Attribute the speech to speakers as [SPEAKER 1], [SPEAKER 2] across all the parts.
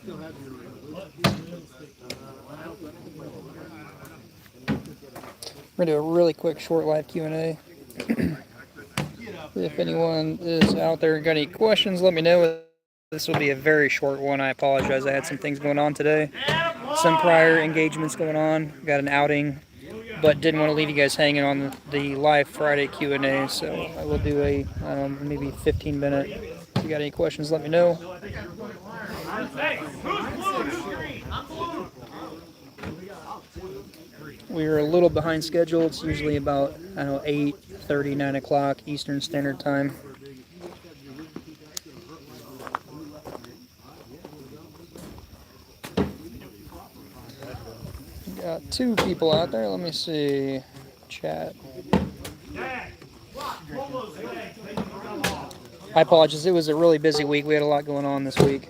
[SPEAKER 1] We're going to do a really quick short live Q&A. If anyone is out there and got any questions, let me know. This will be a very short one. I apologize. I had some things going on today. Some prior engagements going on. Got an outing, but didn't want to leave you guys hanging on the live Friday Q&A. So I will do a maybe 15-minute. If you got any questions, let me know. We're a little behind schedule. It's usually about, 8:30, 9 o'clock Eastern Standard Time. Got 2 people out there. Let me see. Chat. I apologize. It was a really busy week. We had a lot going on this week.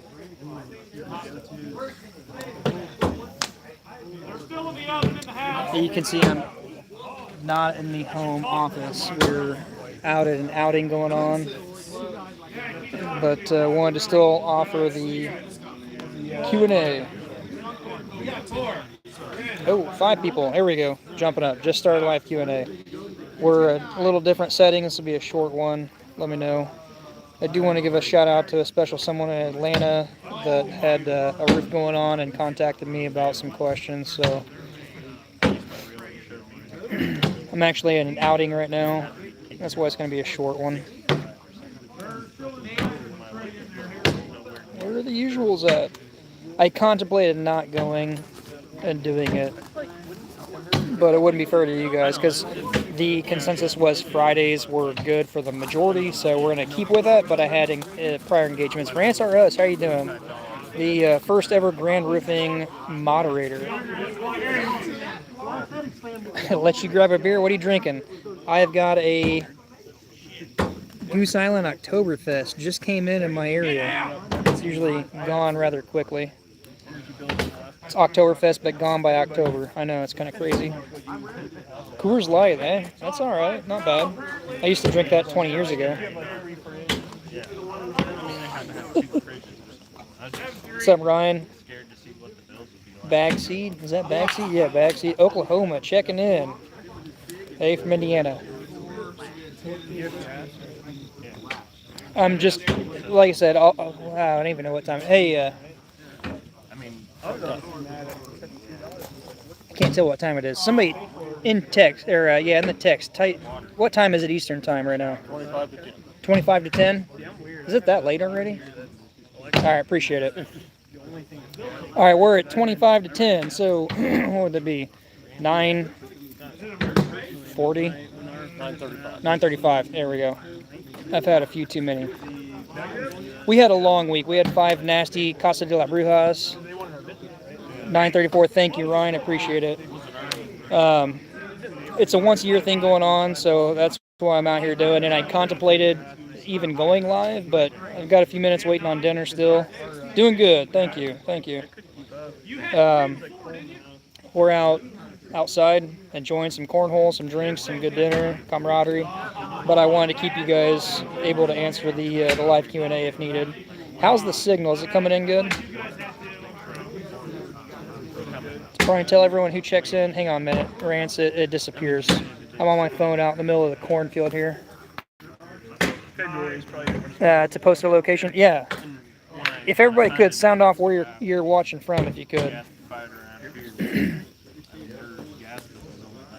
[SPEAKER 1] You can see I'm not in the home office. We're out at an outing going on. But wanted to still offer the Q&A. Oh, 5 people. Here we go. Jumping up. Just started live Q&A. We're a little different setting. This will be a short one. Let me know. I do want to give a shout out to a special someone in Atlanta that had a roof going on and contacted me about some questions. So I'm actually at an outing right now. That's why it's going to be a short one. Where are the usuals at? I contemplated not going and doing it, but it wouldn't be fair to you guys because the consensus was Fridays were good for the majority, so we're going to keep with that. But I had prior engagements. Rance R. Us, how are you doing? The first ever Grand Roofing moderator. Let you grab a beer. What are you drinking? I have got a Goose Island Oktoberfest. Just came in my area. It's usually gone rather quickly. It's Oktoberfest, but gone by October. I know, it's kind of crazy. Coors Light, eh? That's all right. Not bad. I used to drink that 20 years ago. What's up, Ryan? Bagseed? Is that Bagseed? Yeah, Bagseed. Oklahoma, checking in. Hey, from Indiana. I'm just, like I said, I don't even know what time. Hey, I can't tell what time it is. Somebody in text, or in the text, what time is it Eastern time right now?
[SPEAKER 2] 25 to 10.
[SPEAKER 1] 25 to 10? Is it that late already? All right, appreciate it. All right, we're at 25 to 10, so what would that be? 9:40?
[SPEAKER 2] 9:35.
[SPEAKER 1] 9:35, there we go. I've had a few too many. We had a long week. We had 5 nasty Casa de la Brujas. 9:34, thank you, Ryan, appreciate it. It's a once-a-year thing going on, so that's why I'm out here doing it. And I contemplated even going live, but I've got a few minutes waiting on dinner still. Doing good, thank you. We're outside enjoying some cornhole, some drinks, some good dinner, camaraderie. But I wanted to keep you guys able to answer the live Q&A if needed. How's the signal? Is it coming in good? Try and tell everyone who checks in. Hang on a minute, Rance, it disappears. I'm on my phone out in the middle of the cornfield here. To post a location? Yeah. If everybody could, sound off where you're watching from, if you could.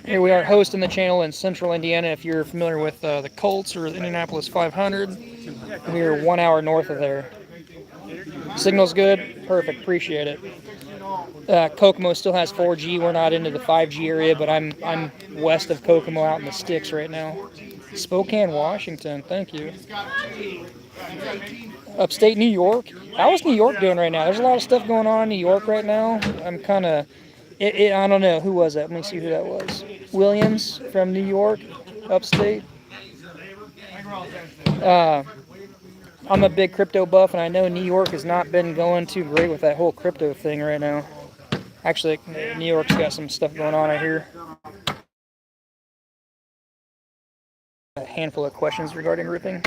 [SPEAKER 1] Here we are hosting the channel in Central Indiana. If you're familiar with the Colts or the Indianapolis 500, we're 1 hour north of there. Signal's good? Perfect, appreciate it. Kokomo still has 4G. We're not into the 5G area, but I'm west of Kokomo out in the sticks right now. Spokane, Washington, thank you. Upstate New York. How's New York doing right now? There's a lot of stuff going on in New York right now. I'm kind of, I don't know, who was that? Let me see who that was. Williams from New York, upstate. I'm a big crypto buff, and I know New York has not been going too great with that whole crypto thing right now. Actually, New York's got some stuff going on, I hear. A handful of questions regarding roofing.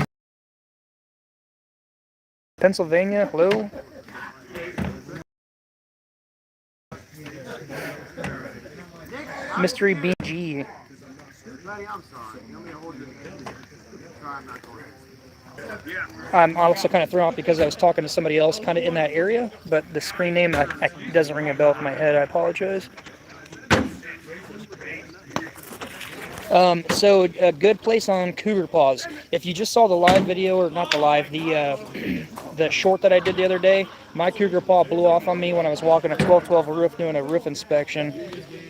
[SPEAKER 1] Pennsylvania, hello. Mystery BG. I'm also kind of thrown off because I was talking to somebody else kind of in that area, but the screen name doesn't ring a bell in my head. I apologize. So a good place on cougar paws. If you just saw the live video, or not the live, the short that I did the other day, my cougar paw blew off on me when I was walking a 1212 roof doing a roof inspection.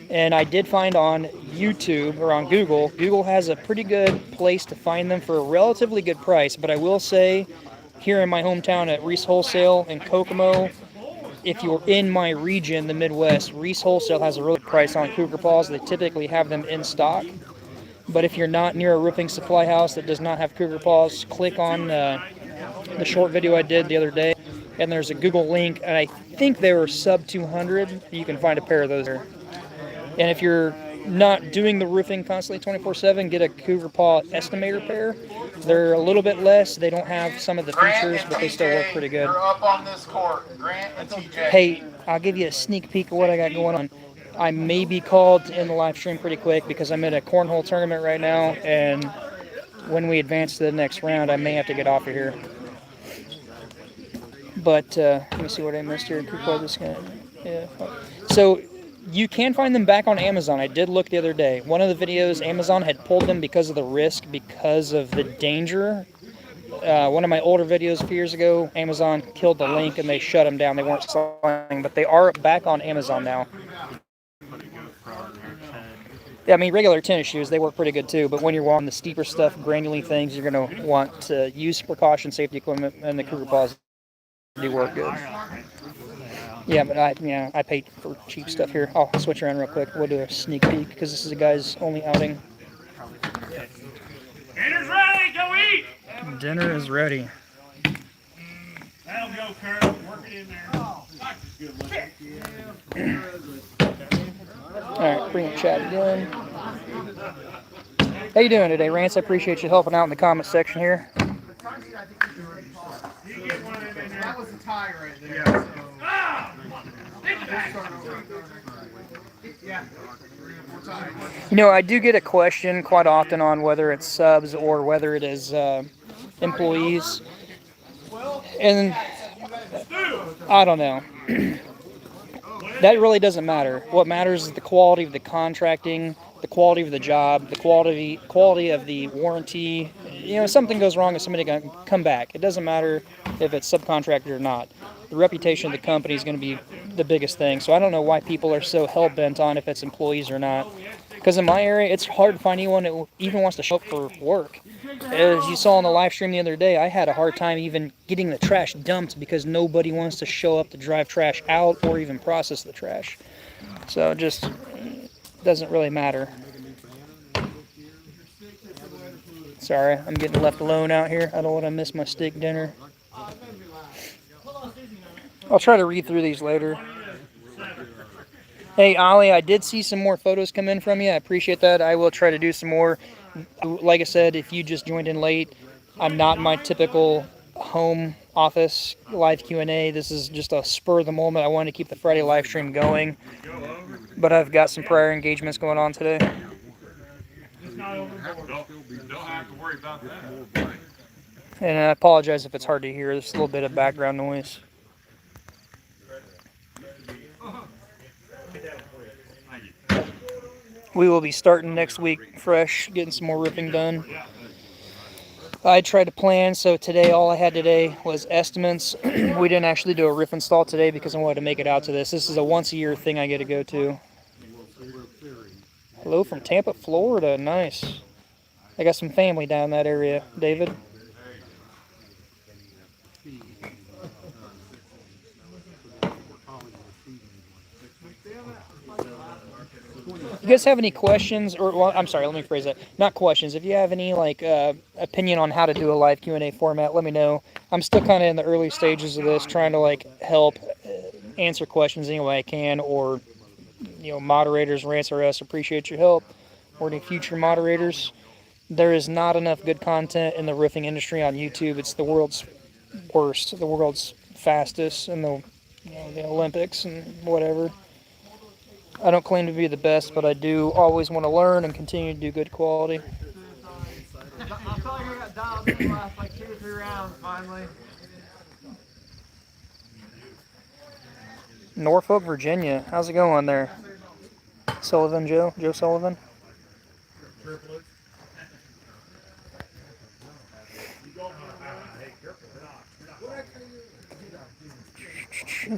[SPEAKER 1] And I did find on YouTube or on Google, Google has a pretty good place to find them for a relatively good price. But I will say, here in my hometown at Reese Wholesale in Kokomo, if you're in my region, the Midwest, Reese Wholesale has a really good price on cougar paws. They typically have them in stock. But if you're not near a roofing supply house that does not have cougar paws, click on the short video I did the other day, and there's a Google link, and I think they were sub 200. You can find a pair of those there. And if you're not doing the roofing constantly 24/7, get a cougar paw estimator pair. They're a little bit less. They don't have some of the features, but they still work pretty good.
[SPEAKER 2] You're up on this court, Grant and TJ.
[SPEAKER 1] Hey, I'll give you a sneak peek of what I got going on. I may be called to end the live stream pretty quick because I'm at a cornhole tournament right now, and when we advance to the next round, I may have to get off of here. But let me see what I missed here. Yeah. So you can find them back on Amazon. I did look the other day. One of the videos, Amazon had pulled them because of the risk, because of the danger. One of my older videos a few years ago, Amazon killed the link and they shut them down. They weren't selling, but they are back on Amazon now. Yeah, I mean, regular tennis shoes, they work pretty good too, but when you're on the steeper stuff, granulating things, you're going to want to use precaution safety equipment, and the cougar paws do work good. Yeah, but I paid for cheap stuff here. I'll switch around real quick. We'll do a sneak peek because this is a guy's only outing.
[SPEAKER 3] Dinner's ready, go eat!
[SPEAKER 1] Dinner is ready.
[SPEAKER 3] That'll go, Kurt. Work it in there.
[SPEAKER 1] Alright, bring up chat again. How you doing today, Rance? I appreciate you helping out in the comment section here.
[SPEAKER 2] That was a tie right there.
[SPEAKER 1] You know, I do get a question quite often on whether it's subs or whether it is employees. And I don't know. That really doesn't matter. What matters is the quality of the contracting, the quality of the job, the quality of the warranty. You know, if something goes wrong, if somebody can come back. It doesn't matter if it's subcontracted or not. The reputation of the company is going to be the biggest thing. So I don't know why people are so hell-bent on if it's employees or not. Because in my area, it's hard to find anyone that even wants to show up for work. As you saw on the live stream the other day, I had a hard time even getting the trash dumped because nobody wants to show up to drive trash out or even process the trash. So it just doesn't really matter. Sorry, I'm getting left alone out here. I don't want to miss my steak dinner. I'll try to read through these later. Hey, Ollie, I did see some more photos come in from you. I appreciate that. I will try to do some more. Like I said, if you just joined in late, I'm not in my typical home office live Q&A. This is just a spur of the moment. I wanted to keep the Friday live stream going, but I've got some prior engagements going on today.
[SPEAKER 3] Don't have to worry about that.
[SPEAKER 1] And I apologize if it's hard to hear. There's a little bit of background noise. We will be starting next week fresh, getting some more roofing done. I tried to plan, so today, all I had today was estimates. We didn't actually do a roof install today because I wanted to make it out to this. This is a once-a-year thing I get to go to. Hello from Tampa, Florida. Nice. I got some family down in that area, David. You guys have any questions, or well, I'm sorry, let me phrase that. Not questions. If you have any opinion on how to do a live Q&A format, let me know. I'm still kind of in the early stages of this, trying to help answer questions any way I can, or moderators, Rants or us, appreciate your help, or any future moderators. There is not enough good content in the roofing industry on YouTube. It's the world's worst, the world's fastest, and the Olympics and whatever. I don't claim to be the best, but I do always want to learn and continue to do good quality.
[SPEAKER 2] I feel like I got dialed in the last like 2 or 3 rounds finally.
[SPEAKER 1] Norfolk, Virginia. How's it going there? Sullivan, Joe Sullivan.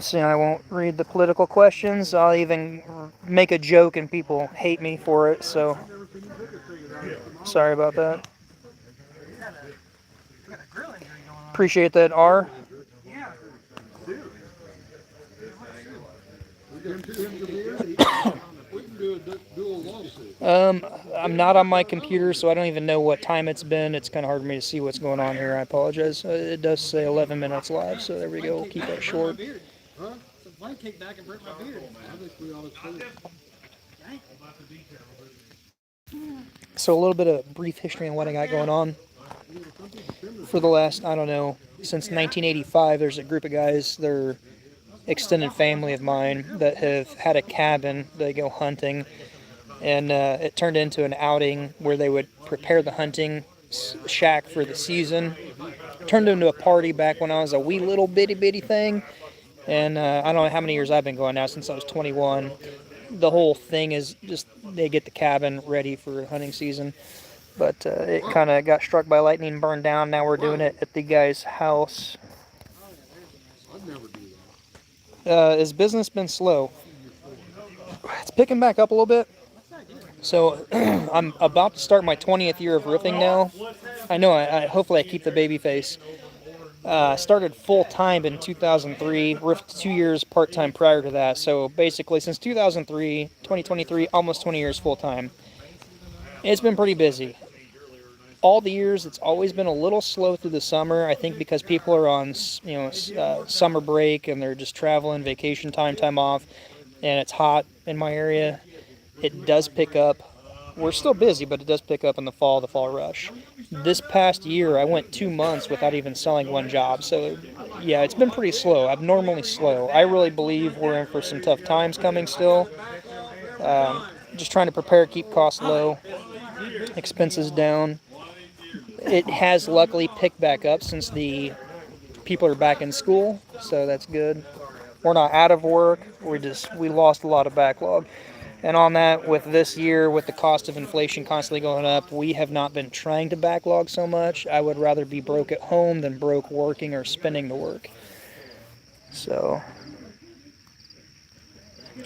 [SPEAKER 1] See, I won't read the political questions. I'll even make a joke and people hate me for it, so sorry about that. Appreciate that, R. I'm not on my computer, so I don't even know what time it's been. It's kind of hard for me to see what's going on here. I apologize. It does say 11 minutes live, so there we go. We'll keep that short.
[SPEAKER 4] Mine kicked back and broke my beard.
[SPEAKER 1] So a little bit of brief history on what I got going on. For the last, I don't know, since 1985, there's a group of guys, they're extended family of mine, that have had a cabin. They go hunting, and it turned into an outing where they would prepare the hunting shack for the season. Turned into a party back when I was a wee little bitty thing. And I don't know how many years I've been going now, since I was 21. The whole thing is just they get the cabin ready for hunting season. But it kind of got struck by lightning and burned down. Now we're doing it at the guy's house. Has business been slow? It's picking back up a little bit. So I'm about to start my 20th year of roofing now. I know, hopefully I keep the baby face. Started full-time in 2003, roofed 2 years part-time prior to that. So basically since 2003, 2023, almost 20 years full-time. It's been pretty busy. All the years, it's always been a little slow through the summer. I think because people are on, summer break and they're just traveling, vacation time off, and it's hot in my area. It does pick up. We're still busy, but it does pick up in the fall rush. This past year, I went 2 months without even selling one job. So, yeah, it's been pretty slow, abnormally slow. I really believe we're in for some tough times coming still. Just trying to prepare, keep costs low, expenses down. It has luckily picked back up since the people are back in school, so that's good. We're not out of work. We lost a lot of backlog. And on that, with this year, with the cost of inflation constantly going up, we have not been trying to backlog so much. I would rather be broke at home than broke working or spending the work. So,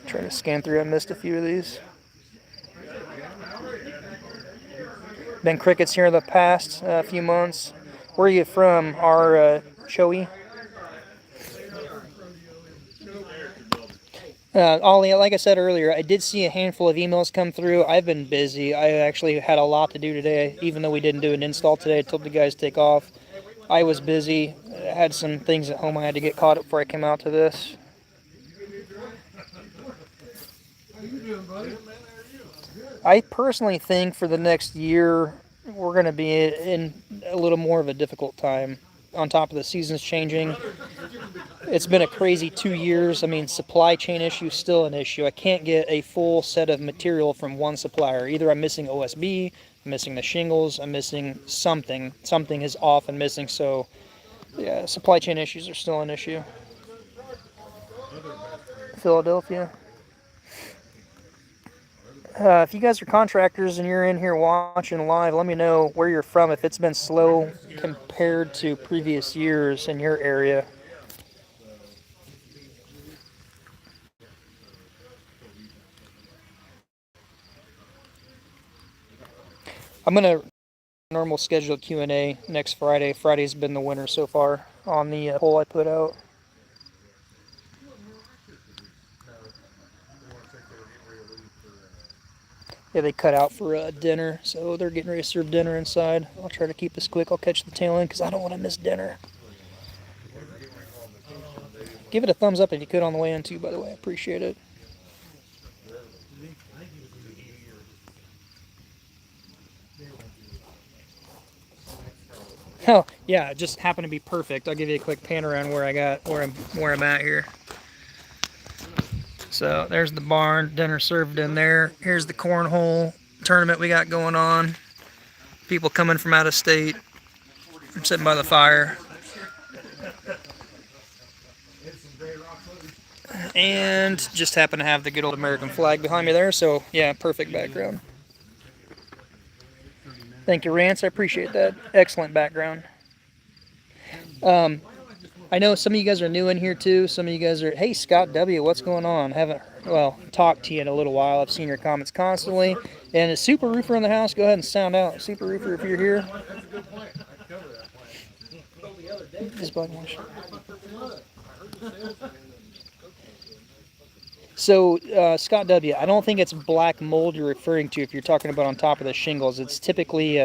[SPEAKER 1] trying to scan through. I missed a few of these. Been crickets here in the past few months. Where are you from, our Joey? Ollie, like I said earlier, I did see a handful of emails come through. I've been busy. I actually had a lot to do today, even though we didn't do an install today. I told the guys to take off. I was busy. I had some things at home I had to get caught up before I came out to this.
[SPEAKER 4] How you doing, buddy?
[SPEAKER 1] I personally think for the next year, we're going to be in a little more of a difficult time. On top of the seasons changing, it's been a crazy 2 years. I mean, supply chain issue is still an issue. I can't get a full set of material from one supplier. Either I'm missing OSB, I'm missing the shingles, I'm missing something. Something is off and missing. So, yeah, supply chain issues are still an issue. Philadelphia. If you guys are contractors and you're in here watching live, let me know where you're from, if it's been slow compared to previous years in your area. I'm going to normal scheduled Q&A next Friday. Friday's been the winner so far on the poll I put out. Yeah, they cut out for dinner, so they're getting ready to serve dinner inside. I'll try to keep this quick. I'll catch the tail end because I don't want to miss dinner. Give it a thumbs up if you could on the way in too, by the way. I appreciate it. Oh, yeah, it just happened to be perfect. I'll give you a quick pan around where I'm at here. So there's the barn, dinner served in there. Here's the cornhole tournament we got going on. People coming from out of state. I'm sitting by the fire. And just happen to have the good old American flag behind me there, so yeah, perfect background. Thank you, Rance. I appreciate that. Excellent background. I know some of you guys are new in here too. Some of you guys are, hey, Scott W., what's going on? Haven't, well, talked to you in a little while. I've seen your comments constantly. And a Super Roofer in the house, go ahead and sound out. Super Roofer, if you're here. Just button wash. So, Scott W., I don't think it's black mold you're referring to if you're talking about on top of the shingles. It's typically,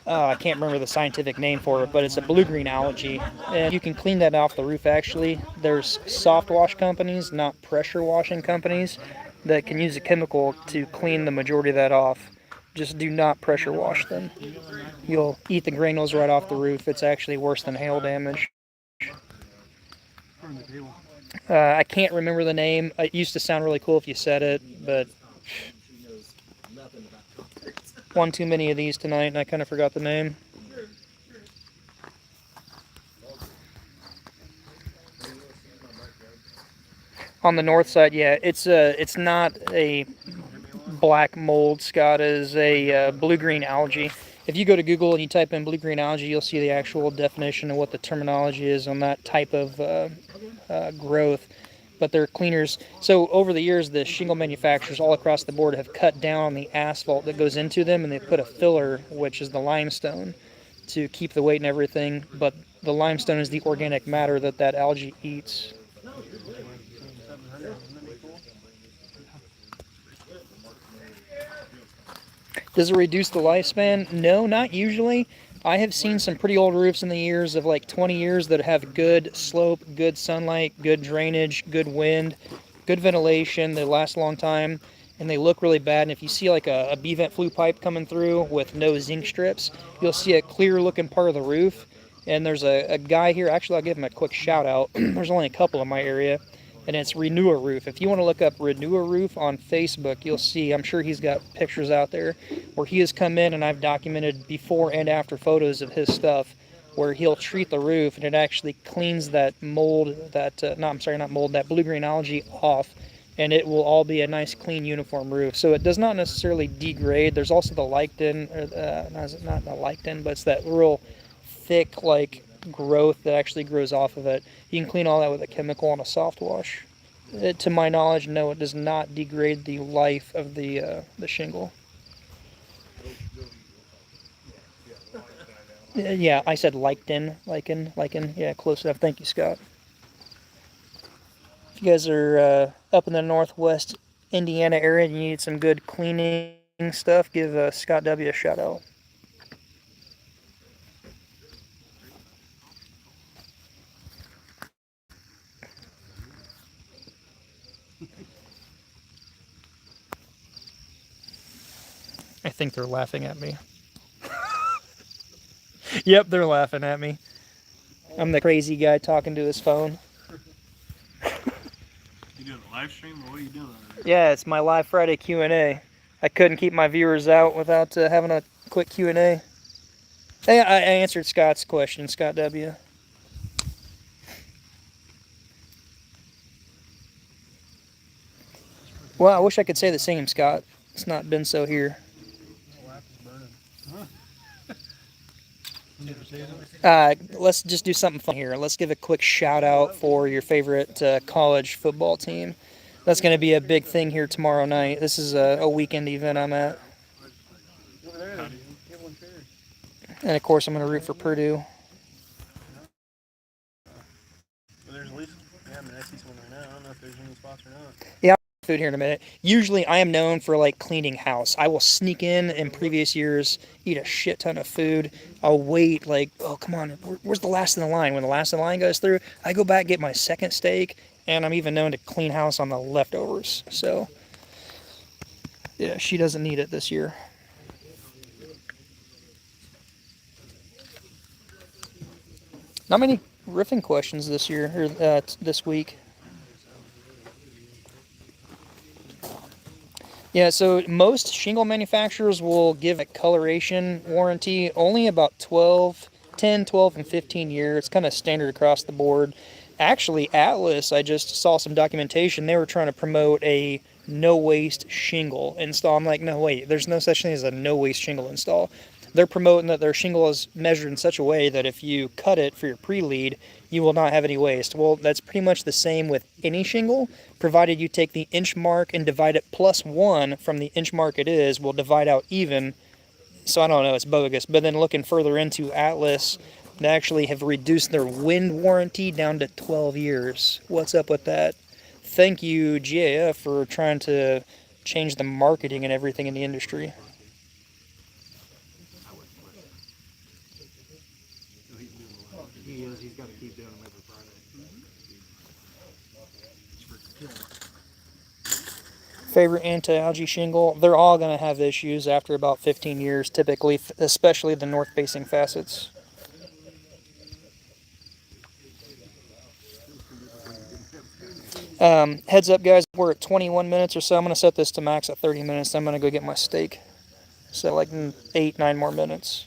[SPEAKER 1] I can't remember the scientific name for it, but it's a blue-green algae. And you can clean that off the roof, actually. There's soft wash companies, not pressure washing companies, that can use a chemical to clean the majority of that off. Just do not pressure wash them. You'll eat the granules right off the roof. It's actually worse than hail damage. I can't remember the name. It used to sound really cool if you said it, but one too many of these tonight, and I kind of forgot the name. On the north side, yeah, it's not a black mold, Scott. It is a blue-green algae. If you go to Google and you type in blue-green algae, you'll see the actual definition of what the terminology is on that type of growth. But they're cleaners. So over the years, the shingle manufacturers all across the board have cut down on the asphalt that goes into them, and they put a filler, which is the limestone, to keep the weight and everything. But the limestone is the organic matter that algae eats. Does it reduce the lifespan? No, not usually. I have seen some pretty old roofs in the years of like 20 years that have good slope, good sunlight, good drainage, good wind, good ventilation. They last a long time and they look really bad. And if you see like a B-vent flue pipe coming through with no zinc strips, you'll see a clear looking part of the roof. And there's a guy here, actually I'll give him a quick shout out. There's only a couple in my area. And it's Renew a Roof. If you want to look up Renew a Roof on Facebook, you'll see, I'm sure he's got pictures out there where he has come in and I've documented before and after photos of his stuff where he'll treat the roof and it actually cleans that mold, that blue-green algae off, and it will all be a nice, clean, uniform roof. So it does not necessarily degrade. There's also the lichen, not the lichen, but it's that real thick, like, growth that actually grows off of it. You can clean all that with a chemical and a soft wash. To my knowledge, no, it does not degrade the life of the shingle. Yeah, I said lichen. Yeah, close enough. Thank you, Scott. If you guys are up in the northwest Indiana area and you need some good cleaning stuff, give Scott W. a shout out. I think they're laughing at me. Yep, they're laughing at me. I'm the crazy guy talking to his phone.
[SPEAKER 3] You doing a live stream or what are you doing?
[SPEAKER 1] Yeah, it's my live Friday Q&A. I couldn't keep my viewers out without having a quick Q&A. Hey, I answered Scott's question, Scott W. Well, I wish I could say the same, Scott. It's not been so here. Let's just do something fun here. Let's give a quick shout out for your favorite college football team. That's going to be a big thing here tomorrow night. This is a weekend event I'm at. And of course, I'm going to root for Purdue.
[SPEAKER 2] There's at least, I see someone right now. I don't know if there's any spots or not.
[SPEAKER 1] Yeah, I'll food here in a minute. Usually, I am known for like cleaning house. I will sneak in previous years, eat a shit ton of food. I'll wait like, oh, come on, where's the last in the line? When the last in the line goes through, I go back, get my second steak, and I'm even known to clean house on the leftovers. So, yeah, she doesn't need it this year. Not many riffing questions this year, or this week. Yeah, so most shingle manufacturers will give a coloration warranty only about 10, 12, and 15 years. It's kind of standard across the board. Actually, Atlas, I just saw some documentation. They were trying to promote a no waste shingle install. I'm like, no, wait, there's no such thing as a no waste shingle install. They're promoting that their shingle is measured in such a way that if you cut it for your pre-lead, you will not have any waste. Well, that's pretty much the same with any shingle, provided you take the inch mark and divide it +1 from the inch mark it is, will divide out even. So I don't know, it's bogus. But then looking further into Atlas, they actually have reduced their wind warranty down to 12 years. What's up with that? Thank you, GAF, for trying to change the marketing and everything in the industry.
[SPEAKER 2] He is. He's got to keep doing them every Friday.
[SPEAKER 1] Favorite anti-algae shingle? They're all going to have issues after about 15 years, typically, especially the north-facing facets. Heads up, guys, we're at 21 minutes or so. I'm going to set this to max at 30 minutes. I'm going to go get my steak. So like 8, 9 more minutes.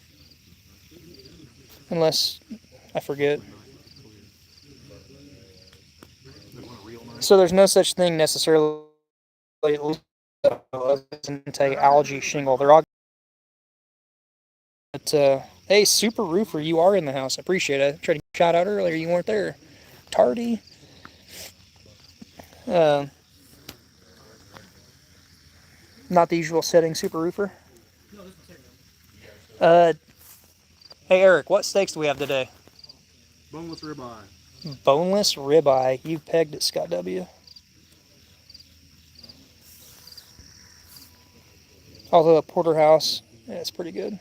[SPEAKER 1] Unless I forget. So there's no such thing necessarily as anti-algae shingle. They're all. But hey, Super Roofer, you are in the house. I appreciate it. I tried to shout out earlier. You weren't there. Tardy. Not the usual setting, Super Roofer. Hey Eric, what steaks do we have today?
[SPEAKER 2] Boneless ribeye.
[SPEAKER 1] Boneless ribeye. You pegged it, Scott W. Although a porterhouse, yeah, it's pretty good.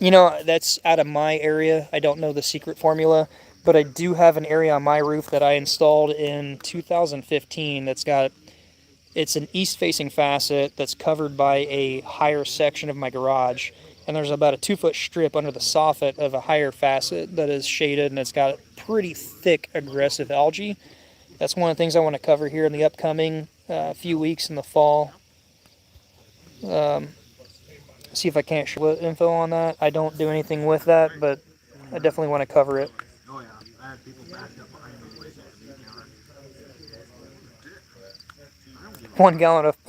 [SPEAKER 1] You know, that's out of my area. I don't know the secret formula, but I do have an area on my roof that I installed in 2015 that's got, it's an east-facing facet that's covered by a higher section of my garage. And there's about a 2-foot strip under the soffit of a higher facet that is shaded, and it's got pretty thick, aggressive algae. That's one of the things I want to cover here in the upcoming few weeks in the fall. See if I can't share info on that. I don't do anything with that, but I definitely want to cover it.
[SPEAKER 2] Oh yeah, I had people backed up behind me waiting at the meat counter.
[SPEAKER 1] 1 gallon of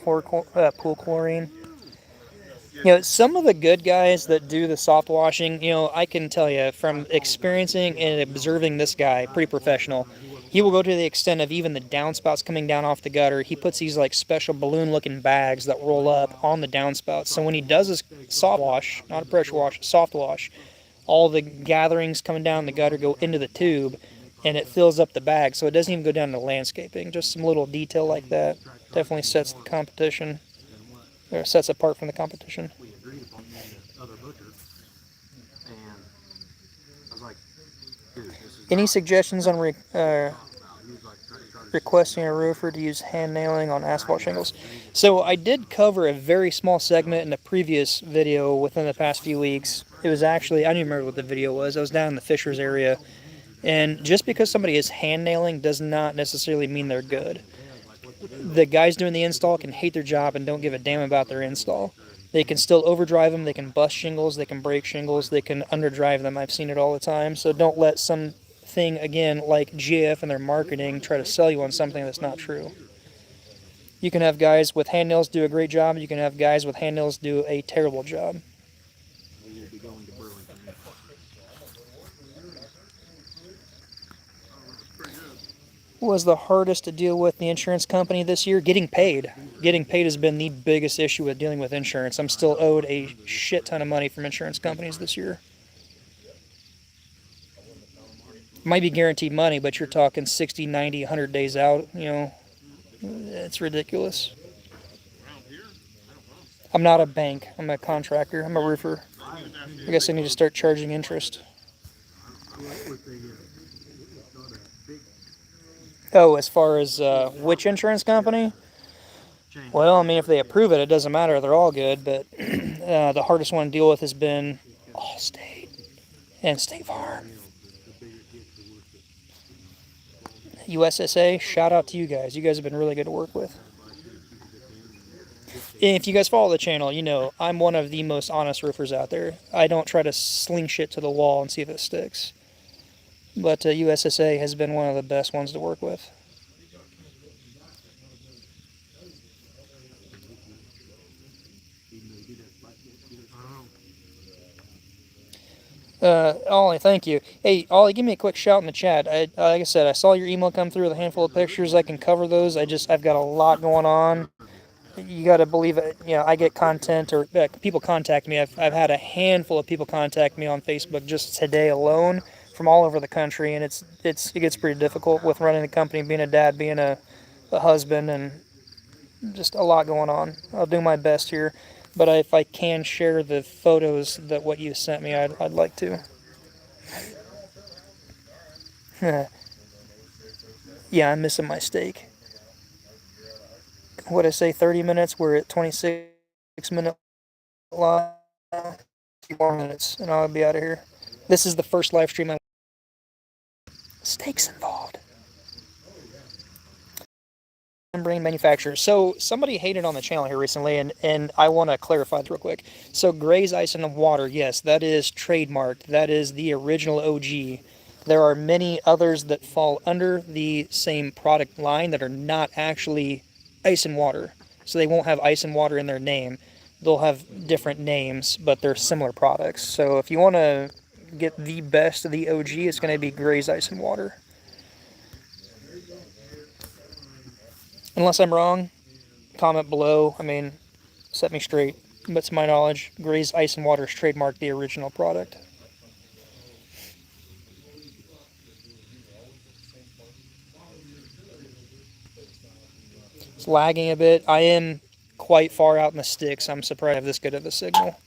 [SPEAKER 1] pool chlorine. You know, some of the good guys that do the soft washing, you know, I can tell you from experiencing and observing this guy, pretty professional. He will go to the extent of even the downspouts coming down off the gutter. He puts these like special balloon-looking bags that roll up on the downspouts. So when he does his soft wash, not a pressure wash, soft wash, all the gatherings coming down the gutter go into the tube, and it fills up the bag. So it doesn't even go down to landscaping. Just some little detail like that definitely sets the competition, or sets apart from the competition.
[SPEAKER 2] We agreed upon the other butcher, and I was like, dude, this is
[SPEAKER 1] Any suggestions on requesting a roofer to use hand nailing on asphalt shingles? So I did cover a very small segment in the previous video within the past few weeks. It was actually, I don't even remember what the video was. I was down in the Fishers area. And just because somebody is hand nailing does not necessarily mean they're good. The guys doing the install can hate their job and don't give a damn about their install. They can still overdrive them, they can bust shingles, they can break shingles, they can underdrive them. I've seen it all the time. So don't let something, again, like GF and their marketing try to sell you on something that's not true. You can have guys with hand nails do a great job. You can have guys with hand nails do a terrible job.
[SPEAKER 2] we will be going to Burlington.
[SPEAKER 1] What was the hardest to deal with the insurance company this year? Getting paid. Getting paid has been the biggest issue with dealing with insurance. I'm still owed a shit ton of money from insurance companies this year. Might be guaranteed money, but you're talking 60, 90, 100 days out. You know, it's ridiculous. I'm not a bank. I'm a contractor. I'm a roofer. I guess I need to start charging interest. Oh, as far as which insurance company? Well, I mean, if they approve it, it doesn't matter. They're all good. But the hardest one to deal with has been Allstate. and State Farm. USSA, shout out to you guys. You guys have been really good to work with. And if you guys follow the channel, you know I'm one of the most honest roofers out there. I don't try to sling shit to the wall and see if it sticks. But USSA has been one of the best ones to work with. Ollie, thank you. Hey, Ollie, give me a quick shout in the chat. Like I said, I saw your email come through with a handful of pictures. I can cover those. I've got a lot going on. You got to believe it. You know, I get content or people contact me. I've had a handful of people contact me on Facebook just today alone from all over the country, and it gets pretty difficult with running a company, being a dad, being a husband, and just a lot going on. I'll do my best here. But if I can share the photos that what you sent me, I'd like to. Yeah, I'm missing my steak. What I say, 30 minutes? We're at 26-minute live. 2 more minutes, and I'll be out of here. This is the first live stream. Steaks involved. Membrane manufacturer. So somebody hated on the channel here recently, and I want to clarify this real quick. So Gray's Ice and Water, yes, that is trademarked. That is the original OG. There are many others that fall under the same product line that are not actually ice and water. So they won't have ice and water in their name. They'll have different names, but they're similar products. So if you want to get the best of the OG, it's going to be Gray's Ice and Water. Unless I'm wrong, comment below. I mean, set me straight. But to my knowledge, Gray's Ice and Water is trademarked the original product. It's lagging a bit. I am quite far out in the sticks. I'm surprised I have this good of a signal.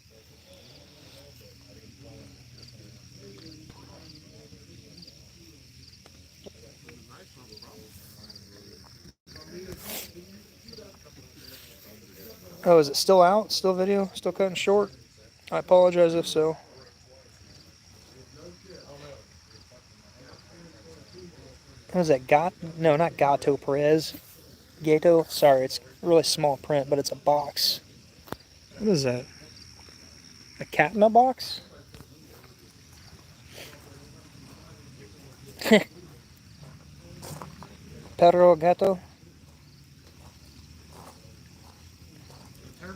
[SPEAKER 1] Oh, is it still out? Still video? Still cutting short? I apologize if so. What is that? No, not Gato Perez. Gato? Sorry, it's really small print, but it's a box. What is that? A cat in a box? Perro Gato?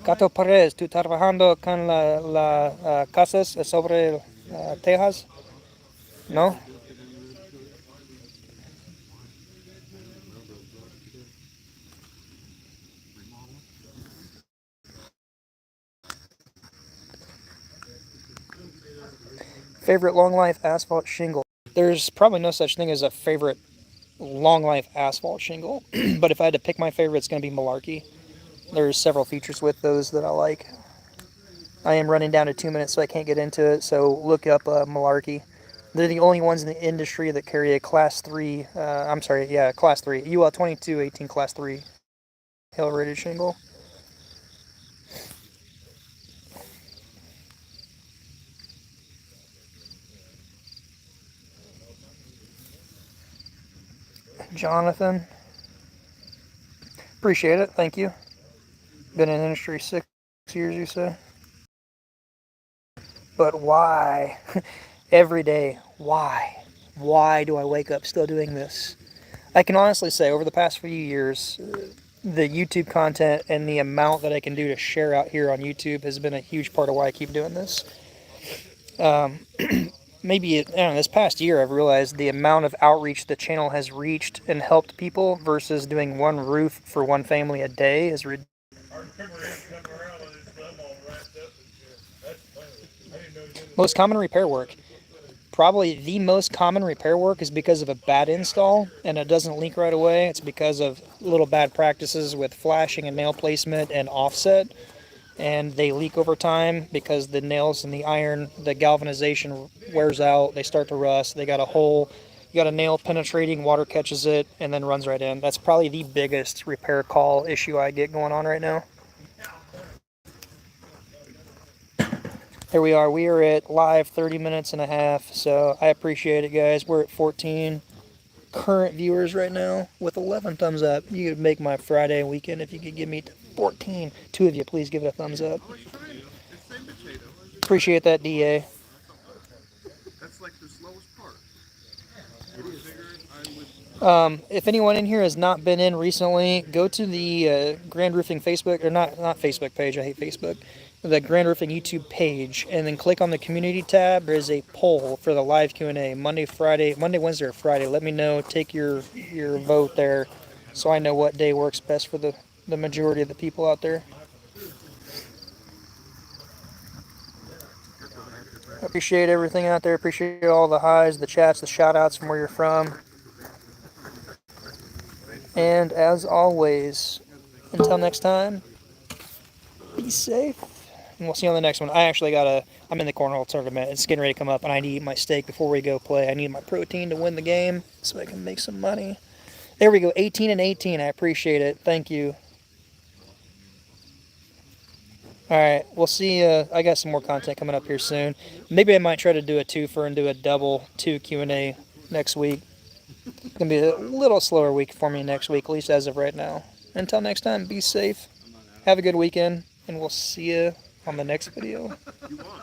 [SPEAKER 1] Gato Perez, ¿tú trabajando con la casas sobre Texas? No? Favorite long life asphalt shingle? There's probably no such thing as a favorite long life asphalt shingle, but if I had to pick my favorite, it's going to be Malarkey. There's several features with those that I like. I am running down to 2 minutes, so I can't get into it, so look up Malarkey. They're the only ones in the industry that carry a Class 3, Class 3, UL 2218 Class 3 hail rated shingle. Jonathan, appreciate it, thank you. Been in the industry 6 years, you say? But why? Every day, why? Why do I wake up still doing this? I can honestly say over the past few years, the YouTube content and the amount that I can do to share out here on YouTube has been a huge part of why I keep doing this. Maybe, I don't know, this past year I've realized the amount of outreach the channel has reached and helped people versus doing one roof for one family a day is ridiculous. Most common repair work. Probably the most common repair work is because of a bad install and it doesn't leak right away. It's because of little bad practices with flashing and nail placement and offset. And they leak over time because the nails and the iron, the galvanization wears out. They start to rust. They got a hole. You got a nail penetrating, water catches it, and then runs right in. That's probably the biggest repair call issue I get going on right now. Here we are. We are at live 30 minutes and a half, so I appreciate it, guys. We're at 14 current viewers right now with 11 thumbs up. You could make my Friday weekend if you could give me 14. Two of you, please give it a thumbs up. Appreciate that, DA.
[SPEAKER 5] That's like the slowest part.
[SPEAKER 1] If anyone in here has not been in recently, go to the Grand Roofing Facebook, or not Facebook page, I hate Facebook, the Grand Roofing YouTube page, and then click on the community tab. There is a poll for the live Q&A, Monday, Wednesday, or Friday. Let me know, take your vote there, so I know what day works best for the majority of the people out there. Appreciate everything out there. Appreciate all the highs, the chats, the shout outs from where you're from. And as always, until next time, be safe. And we'll see you on the next one. I'm in the cornhole tournament. It's getting ready to come up, and I need to eat my steak before we go play. I need my protein to win the game so I can make some money. There we go, 18 and 18. I appreciate it. Thank you. All right, we'll see. I got some more content coming up here soon. Maybe I might try to do a twofer and do a double 2 Q&A next week. It's going to be a little slower week for me next week, at least as of right now. Until next time, be safe. Have a good weekend, and we'll see you on the next video.
[SPEAKER 5] You won.